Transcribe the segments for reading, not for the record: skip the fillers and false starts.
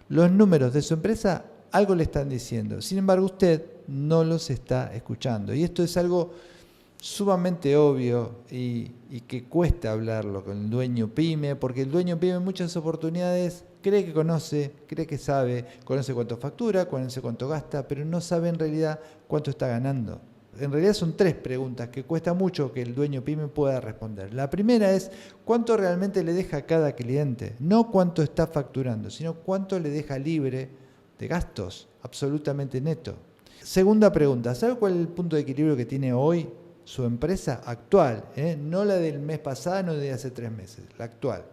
Los números de su empresa algo le están diciendo. Sin embargo, usted no los está escuchando. Y esto es algo sumamente obvio y que cuesta hablarlo con el dueño pyme, porque el dueño pyme en muchas oportunidades cree que conoce, cree que sabe, conoce cuánto factura, conoce cuánto gasta, pero no sabe en realidad cuánto está ganando. En realidad son 3 preguntas que cuesta mucho que el dueño pyme pueda responder. La primera es cuánto realmente le deja a cada cliente, no cuánto está facturando, sino cuánto le deja libre de gastos, absolutamente neto. Segunda pregunta, ¿sabe cuál es el punto de equilibrio que tiene hoy su empresa actual? No la del mes pasado, no de hace 3 meses, la actual.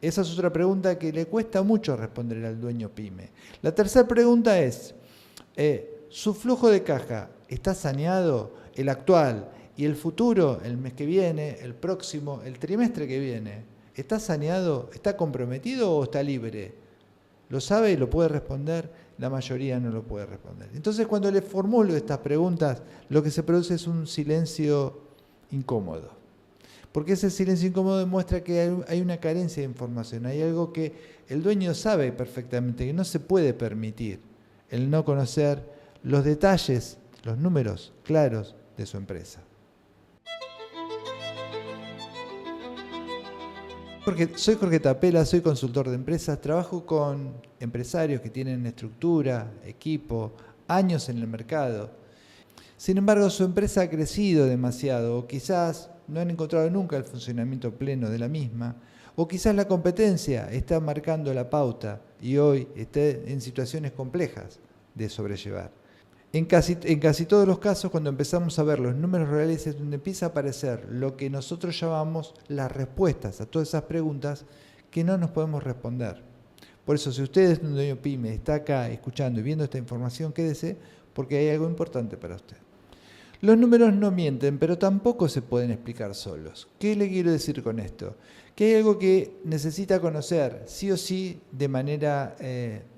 Esa es otra pregunta que le cuesta mucho responder al dueño pyme. La tercera pregunta es, ¿su flujo de caja está saneado, el actual y el futuro, el mes que viene, el próximo, el trimestre que viene? ¿Está saneado, está comprometido o está libre? ¿Lo sabe y lo puede responder? La mayoría no lo puede responder. Entonces, cuando le formulo estas preguntas, lo que se produce es un silencio incómodo. Porque ese silencio incómodo demuestra que hay una carencia de información, hay algo que el dueño sabe perfectamente, que no se puede permitir el no conocer los detalles, los números claros de su empresa. Soy Jorge Tapela, soy consultor de empresas, trabajo con empresarios que tienen estructura, equipo, años en el mercado. Sin embargo, su empresa ha crecido demasiado, o quizás no han encontrado nunca el funcionamiento pleno de la misma, o quizás la competencia está marcando la pauta y hoy está en situaciones complejas de sobrellevar. En casi todos los casos, cuando empezamos a ver los números reales, es donde empieza a aparecer lo que nosotros llamamos las respuestas a todas esas preguntas que no nos podemos responder. Por eso, si usted es un dueño pyme, está acá escuchando y viendo esta información, quédese, porque hay algo importante para usted. Los números no mienten, pero tampoco se pueden explicar solos. ¿Qué le quiero decir con esto? Que hay algo que necesita conocer, sí o sí, de manera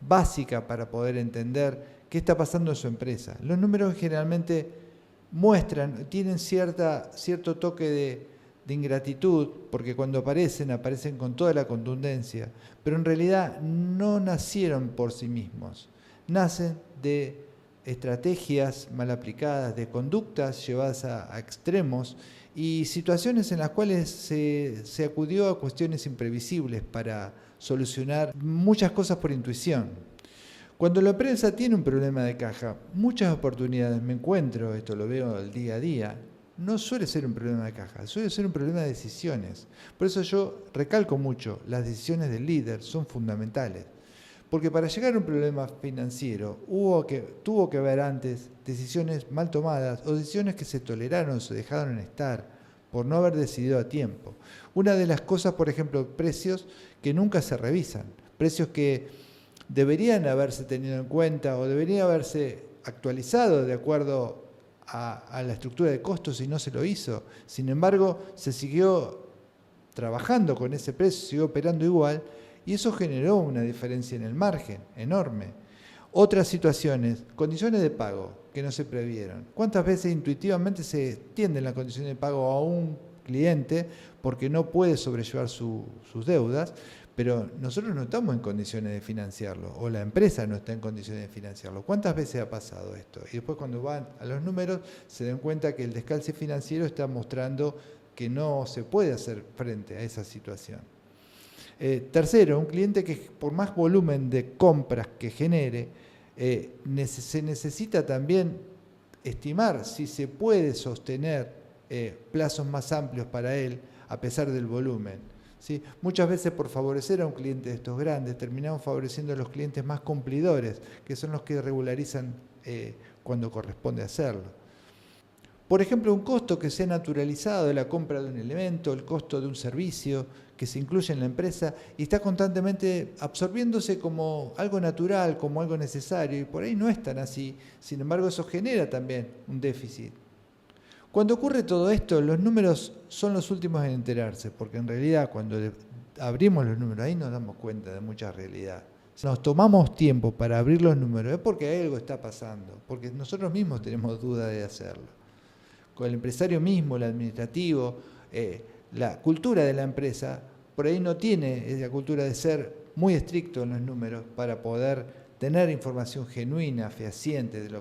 básica para poder entender qué está pasando en su empresa. Los números generalmente muestran, tienen cierto toque de ingratitud, porque cuando aparecen con toda la contundencia, pero en realidad no nacieron por sí mismos. Nacen de estrategias mal aplicadas, de conductas llevadas a extremos y situaciones en las cuales se acudió a cuestiones imprevisibles para solucionar muchas cosas por intuición. Cuando la empresa tiene un problema de caja, muchas oportunidades me encuentro, esto lo veo el día a día, no suele ser un problema de caja, suele ser un problema de decisiones. Por eso yo recalco mucho, las decisiones del líder son fundamentales. Porque para llegar a un problema financiero tuvo que haber antes decisiones mal tomadas o decisiones que se toleraron o se dejaron estar por no haber decidido a tiempo. Una de las cosas, por ejemplo, precios que nunca se revisan, precios que deberían haberse tenido en cuenta o deberían haberse actualizado de acuerdo a la estructura de costos y no se lo hizo. Sin embargo, se siguió trabajando con ese precio, siguió operando igual y eso generó una diferencia en el margen enorme. Otras situaciones, condiciones de pago que no se previeron. ¿Cuántas veces intuitivamente se extienden las condiciones de pago a un cliente porque no puede sobrellevar sus deudas? Pero nosotros no estamos en condiciones de financiarlo, o la empresa no está en condiciones de financiarlo. ¿Cuántas veces ha pasado esto? Y después cuando van a los números se dan cuenta que el descalce financiero está mostrando que no se puede hacer frente a esa situación. Tercero, un cliente que por más volumen de compras que genere, se necesita también estimar si se puede sostener plazos más amplios para él a pesar del volumen. ¿Sí? Muchas veces por favorecer a un cliente de estos grandes, terminamos favoreciendo a los clientes más cumplidores, que son los que regularizan cuando corresponde hacerlo. Por ejemplo, un costo que se ha naturalizado de la compra de un elemento, el costo de un servicio que se incluye en la empresa y está constantemente absorbiéndose como algo natural, como algo necesario, y por ahí no es tan así. Sin embargo, eso genera también un déficit. Cuando ocurre todo esto, los números son los últimos en enterarse, porque en realidad cuando abrimos los números ahí nos damos cuenta de mucha realidad. Si nos tomamos tiempo para abrir los números es porque algo está pasando, porque nosotros mismos tenemos duda de hacerlo. Con el empresario mismo, el administrativo, la cultura de la empresa, por ahí no tiene esa cultura de ser muy estricto en los números para poder tener información genuina, fehaciente de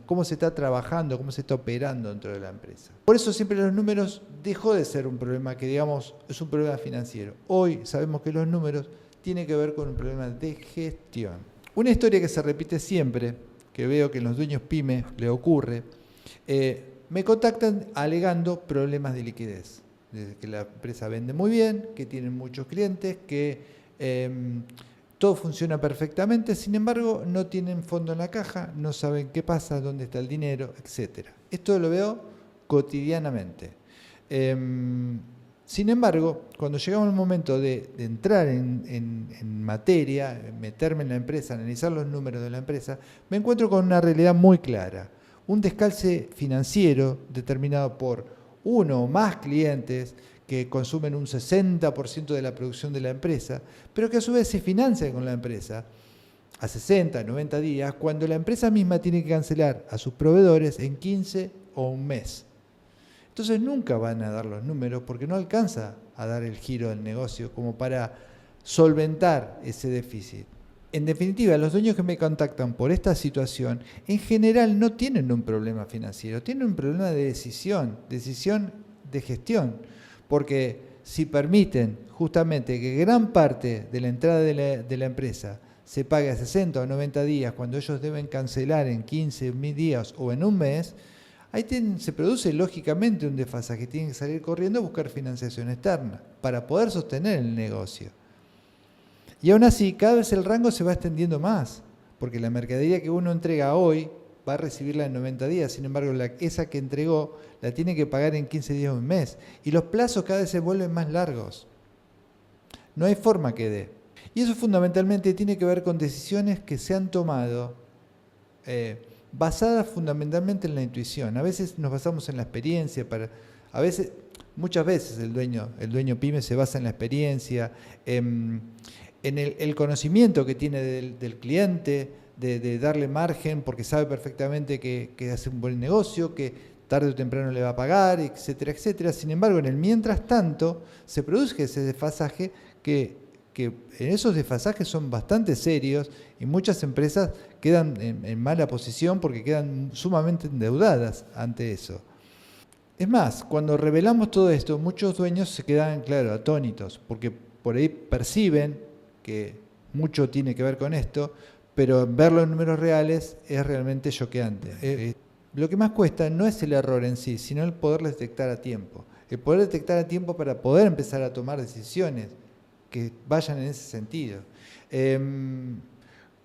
cómo se está trabajando, cómo se está operando dentro de la empresa. Por eso siempre los números dejó de ser un problema que, digamos, es un problema financiero. Hoy sabemos que los números tienen que ver con un problema de gestión. Una historia que se repite siempre, que veo que en los dueños pyme le ocurre, me contactan alegando problemas de liquidez. Que la empresa vende muy bien, que tienen muchos clientes, que todo funciona perfectamente, sin embargo no tienen fondo en la caja, no saben qué pasa, dónde está el dinero, etc. Esto lo veo cotidianamente. Sin embargo, cuando llegamos al momento de entrar en materia, meterme en la empresa, analizar los números de la empresa, me encuentro con una realidad muy clara. Un descalce financiero determinado por uno o más clientes que consumen un 60% de la producción de la empresa, pero que a su vez se financian con la empresa a 60, 90 días, cuando la empresa misma tiene que cancelar a sus proveedores en 15 o un mes. Entonces nunca van a dar los números porque no alcanza a dar el giro del negocio como para solventar ese déficit. En definitiva, los dueños que me contactan por esta situación, en general no tienen un problema financiero, tienen un problema de decisión de gestión, porque si permiten justamente que gran parte de la entrada de la empresa se pague a 60 o 90 días cuando ellos deben cancelar en 15 días o en un mes, ahí se produce lógicamente un desfasaje, tienen que salir corriendo a buscar financiación externa para poder sostener el negocio. Y aún así, cada vez el rango se va extendiendo más, porque la mercadería que uno entrega hoy va a recibirla en 90 días, sin embargo, esa que entregó la tiene que pagar en 15 días o un mes, y los plazos cada vez se vuelven más largos. No hay forma que dé. Y eso fundamentalmente tiene que ver con decisiones que se han tomado basadas fundamentalmente en la intuición. A veces nos basamos en la experiencia, muchas veces el dueño pyme se basa en la experiencia, en el conocimiento que tiene del cliente, de darle margen porque sabe perfectamente que hace un buen negocio, que tarde o temprano le va a pagar, etcétera, etcétera. Sin embargo, en el mientras tanto se produce ese desfasaje que en esos desfasajes son bastante serios y muchas empresas quedan en mala posición porque quedan sumamente endeudadas ante eso. Es más, cuando revelamos todo esto, muchos dueños se quedan, claro, atónitos, porque por ahí perciben que mucho tiene que ver con esto, pero verlo en números reales es realmente choqueante. Lo que más cuesta no es el error en sí, sino el poderlo detectar a tiempo. El poder detectar a tiempo para poder empezar a tomar decisiones que vayan en ese sentido.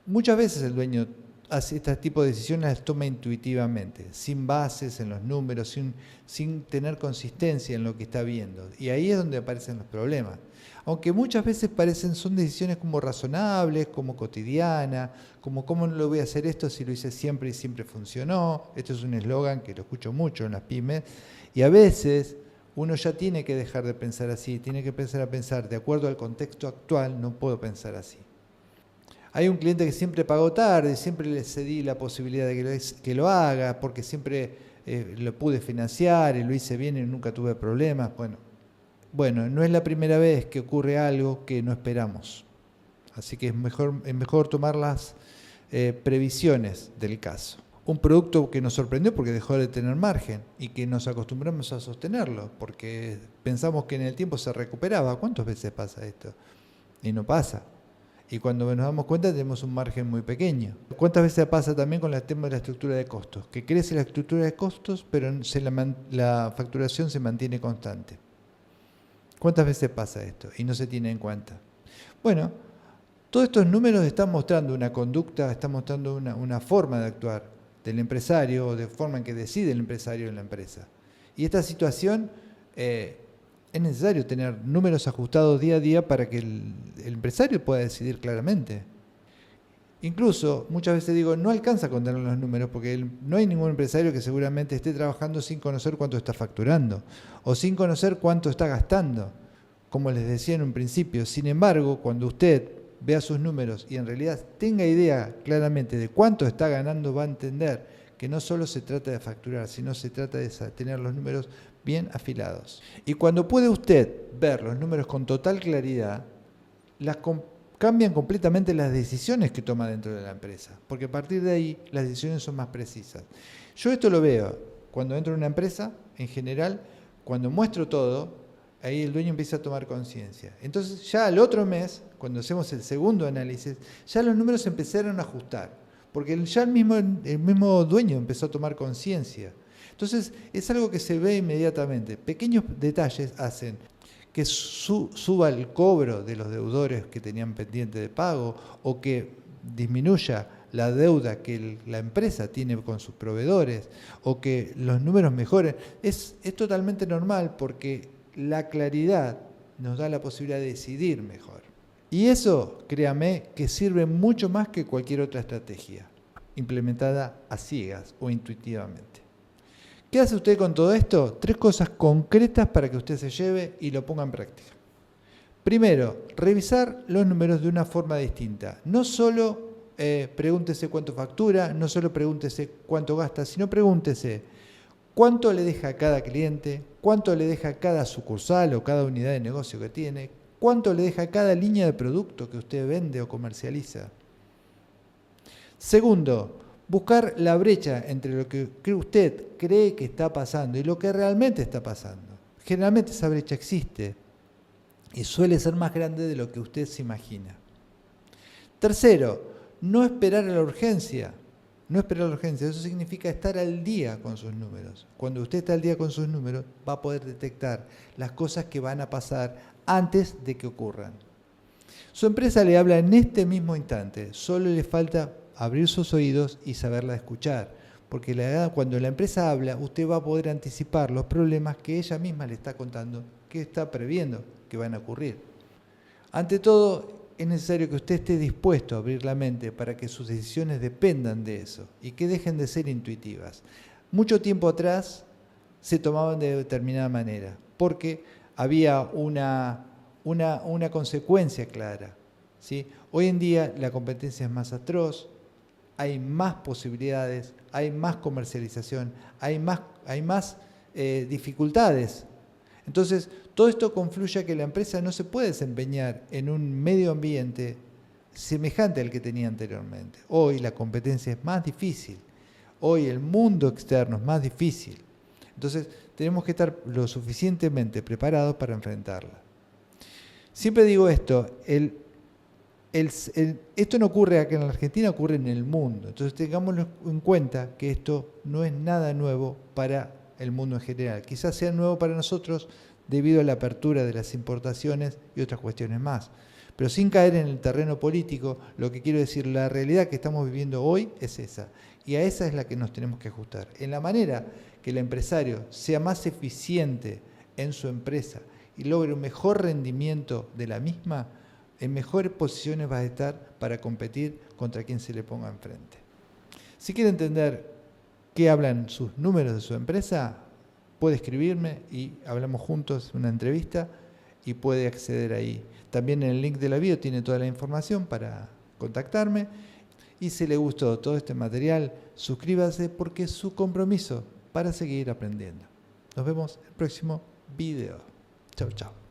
Muchas veces el dueño hace este tipo de decisiones, las toma intuitivamente, sin bases en los números, sin tener consistencia en lo que está viendo. Y ahí es donde aparecen los problemas. Aunque muchas veces son decisiones como razonables, como cotidianas, como cómo no lo voy a hacer esto si lo hice siempre y siempre funcionó. Esto es un eslogan que lo escucho mucho en las pymes. Y a veces uno ya tiene que dejar de pensar así, tiene que empezar a pensar de acuerdo al contexto actual, no puedo pensar así. Hay un cliente que siempre pagó tarde, siempre le cedí la posibilidad de que lo haga, porque siempre lo pude financiar y lo hice bien y nunca tuve problemas. Bueno, no es la primera vez que ocurre algo que no esperamos. Así que es mejor tomar las previsiones del caso. Un producto que nos sorprendió porque dejó de tener margen y que nos acostumbramos a sostenerlo, porque pensamos que en el tiempo se recuperaba. ¿Cuántas veces pasa esto? Y no pasa. Y cuando nos damos cuenta tenemos un margen muy pequeño. ¿Cuántas veces pasa también con el tema de la estructura de costos? Que crece la estructura de costos, pero la facturación se mantiene constante. ¿Cuántas veces pasa esto? Y no se tiene en cuenta. Bueno, todos estos números están mostrando una conducta, están mostrando una forma de actuar del empresario o de forma en que decide el empresario en la empresa. Y esta situación es necesario tener números ajustados día a día para que el empresario pueda decidir claramente. Incluso, muchas veces digo, no alcanza con tener los números porque no hay ningún empresario que seguramente esté trabajando sin conocer cuánto está facturando o sin conocer cuánto está gastando, como les decía en un principio. Sin embargo, cuando usted vea sus números y en realidad tenga idea claramente de cuánto está ganando, va a entender que no solo se trata de facturar, sino se trata de tener los números bien afilados. Y cuando puede usted ver los números con total claridad, las cambian completamente las decisiones que toma dentro de la empresa, porque a partir de ahí las decisiones son más precisas. Yo esto lo veo cuando entro en una empresa, en general, cuando muestro todo, ahí el dueño empieza a tomar conciencia. Entonces ya al otro mes, cuando hacemos el segundo análisis, ya los números empezaron a ajustar, porque ya el mismo dueño empezó a tomar conciencia. Entonces es algo que se ve inmediatamente. Pequeños detalles hacen que suba el cobro de los deudores que tenían pendiente de pago o que disminuya la deuda que la empresa tiene con sus proveedores o que los números mejoren. Es totalmente normal porque la claridad nos da la posibilidad de decidir mejor. Y eso, créame, que sirve mucho más que cualquier otra estrategia implementada a ciegas o intuitivamente. ¿Qué hace usted con todo esto? 3 cosas concretas para que usted se lleve y lo ponga en práctica. Primero, revisar los números de una forma distinta. No solo pregúntese cuánto factura, no solo pregúntese cuánto gasta, sino pregúntese cuánto le deja a cada cliente, cuánto le deja a cada sucursal o cada unidad de negocio que tiene, cuánto le deja a cada línea de producto que usted vende o comercializa. Segundo, buscar la brecha entre lo que usted cree que está pasando y lo que realmente está pasando. Generalmente esa brecha existe y suele ser más grande de lo que usted se imagina. Tercero, no esperar a la urgencia. No esperar a la urgencia, eso significa estar al día con sus números. Cuando usted está al día con sus números, va a poder detectar las cosas que van a pasar antes de que ocurran. Su empresa le habla en este mismo instante, solo le falta abrir sus oídos y saberla escuchar, porque cuando la empresa habla, usted va a poder anticipar los problemas que ella misma le está contando, que está previendo que van a ocurrir. Ante todo, es necesario que usted esté dispuesto a abrir la mente para que sus decisiones dependan de eso y que dejen de ser intuitivas. Mucho tiempo atrás se tomaban de determinada manera, porque había una consecuencia clara, ¿sí? Hoy en día la competencia es más atroz, hay más posibilidades, hay más comercialización, hay más dificultades. Entonces, todo esto confluye a que la empresa no se puede desempeñar en un medio ambiente semejante al que tenía anteriormente. Hoy la competencia es más difícil, hoy el mundo externo es más difícil. Entonces, tenemos que estar lo suficientemente preparados para enfrentarla. Siempre digo esto, esto no ocurre acá en la Argentina, ocurre en el mundo. Entonces tengámoslo en cuenta que esto no es nada nuevo para el mundo en general. Quizás sea nuevo para nosotros debido a la apertura de las importaciones y otras cuestiones más. Pero sin caer en el terreno político, lo que quiero decir, la realidad que estamos viviendo hoy es esa. Y a esa es la que nos tenemos que ajustar. En la manera que el empresario sea más eficiente en su empresa y logre un mejor rendimiento de la misma, en mejores posiciones va a estar para competir contra quien se le ponga enfrente. Si quiere entender qué hablan sus números de su empresa, puede escribirme y hablamos juntos en una entrevista y puede acceder ahí. También en el link de la bio tiene toda la información para contactarme. Y si le gustó todo este material, suscríbase porque es su compromiso para seguir aprendiendo. Nos vemos en el próximo video. Chau, chau.